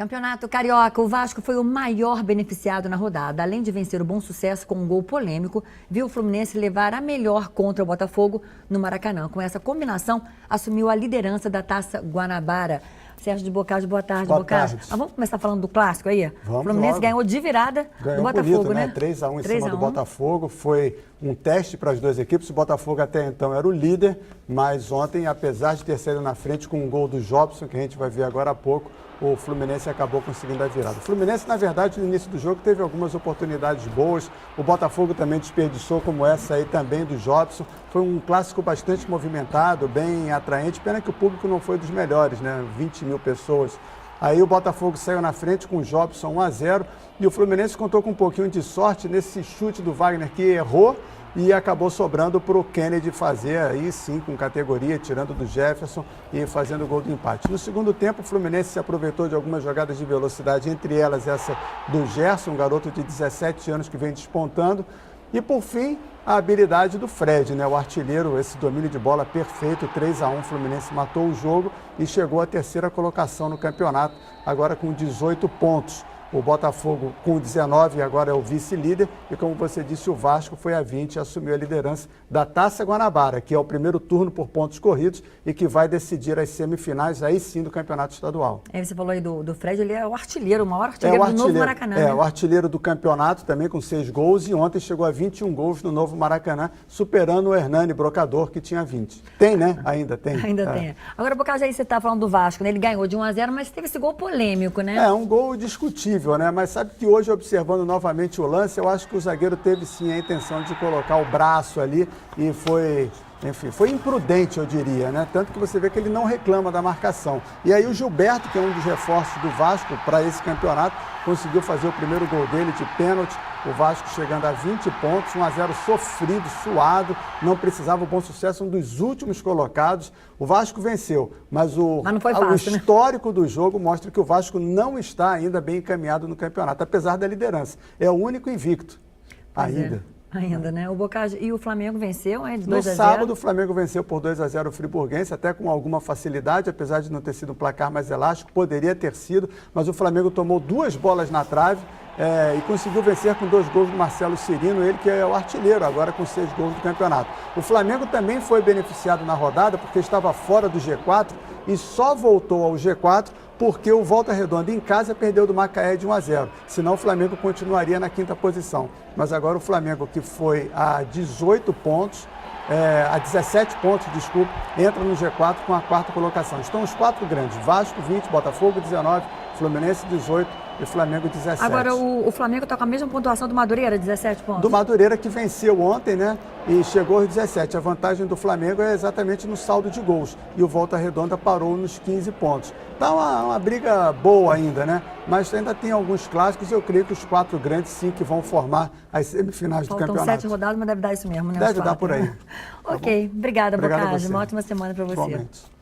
Campeonato Carioca, o Vasco foi o maior beneficiado na rodada. Além de vencer o Bom Sucesso com um gol polêmico, viu o Fluminense levar a melhor contra o Botafogo no Maracanã. Com essa combinação, assumiu a liderança da Taça Guanabara. Sérgio de Bocage, boa tarde, Bocage. Vamos começar falando do clássico aí? Vamos. O Fluminense ganhou de virada do Botafogo, bonito, né? 3-1 em cima do Botafogo. Foi um teste para as duas equipes. O Botafogo até então era o líder, mas ontem, apesar de ter saído na frente com um gol do Jobson, que a gente vai ver agora há pouco, o Fluminense acabou conseguindo a virada. O Fluminense, na verdade, no início do jogo teve algumas oportunidades boas. O Botafogo também desperdiçou, como essa aí também do Jobson. Foi um clássico bastante movimentado, bem atraente. Pena que o público não foi dos melhores, né? 20 mil pessoas. Aí o Botafogo saiu na frente com o Jobson 1-0 e o Fluminense contou com um pouquinho de sorte nesse chute do Wagner que errou e acabou sobrando para o Kennedy fazer, aí sim, com categoria, tirando do Jefferson e fazendo o gol do empate. No segundo tempo, o Fluminense se aproveitou de algumas jogadas de velocidade, entre elas essa do Gerson, um garoto de 17 anos que vem despontando. E, por fim, a habilidade do Fred, né? O artilheiro, esse domínio de bola perfeito, 3-1, o Fluminense matou o jogo e chegou à terceira colocação no campeonato, agora com 18 pontos. O Botafogo com 19 agora é o vice-líder e, como você disse, o Vasco foi a 20 e assumiu a liderança da Taça Guanabara, que é o primeiro turno por pontos corridos e que vai decidir as semifinais, aí sim, do Campeonato Estadual. Aí você falou aí do Fred, ele é o artilheiro, o maior artilheiro do novo Maracanã. É, né? O artilheiro do campeonato também com 6 gols e ontem chegou a 21 gols no novo Maracanã, superando o Hernani Brocador, que tinha 20. Tem, né? Ainda tem. Ainda tem. Agora, por causa aí você está falando do Vasco, né? Ele ganhou de 1-0, mas teve esse gol polêmico, né? É, um gol discutível. Né? Mas sabe que hoje, observando novamente o lance, eu acho que o zagueiro teve sim a intenção de colocar o braço ali e foi, enfim, foi imprudente, eu diria, né? Tanto que você vê que ele não reclama da marcação. E aí o Gilberto, que é um dos reforços do Vasco para esse campeonato, conseguiu fazer o primeiro gol dele de pênalti. O Vasco chegando a 20 pontos, 1-0 sofrido, suado, não precisava. O Bom Sucesso, um dos últimos colocados. O Vasco venceu, mas não foi fácil, o histórico do jogo mostra que o Vasco não está ainda bem encaminhado no campeonato, apesar da liderança. É o único invicto ainda. Ainda, né? O Bocage e o Flamengo venceu, de 2-0. No sábado, o Flamengo venceu por 2-0 o Friburguense, até com alguma facilidade, apesar de não ter sido um placar mais elástico, poderia ter sido, mas o Flamengo tomou 2 bolas na trave e conseguiu vencer com 2 gols do Marcelo Cirino, ele que é o artilheiro, agora com 6 gols do campeonato. O Flamengo também foi beneficiado na rodada, porque estava fora do G4 e só voltou ao G4 porque o Volta Redonda em casa perdeu do Macaé de 1-0. Senão o Flamengo continuaria na 5ª posição. Mas agora o Flamengo, que foi a 18 pontos, a 17 pontos, desculpa, entra no G4 com a 4ª colocação. Estão os 4 grandes, Vasco 20, Botafogo 19, Fluminense 18 e Flamengo 17. Agora o Flamengo está com a mesma pontuação do Madureira, 17 pontos. Do Madureira, que venceu ontem, né? E chegou aos 17. A vantagem do Flamengo é exatamente no saldo de gols. E o Volta Redonda parou nos 15 pontos. Tá uma briga boa ainda, né? Mas ainda tem alguns clássicos. Eu creio que os 4 grandes, sim, que vão formar as semifinais do campeonato. Faltam 7 rodadas, mas deve dar isso mesmo, né? Deve dar por aí. Ok. Obrigada, Bocage. Uma ótima semana para você. Igualmente.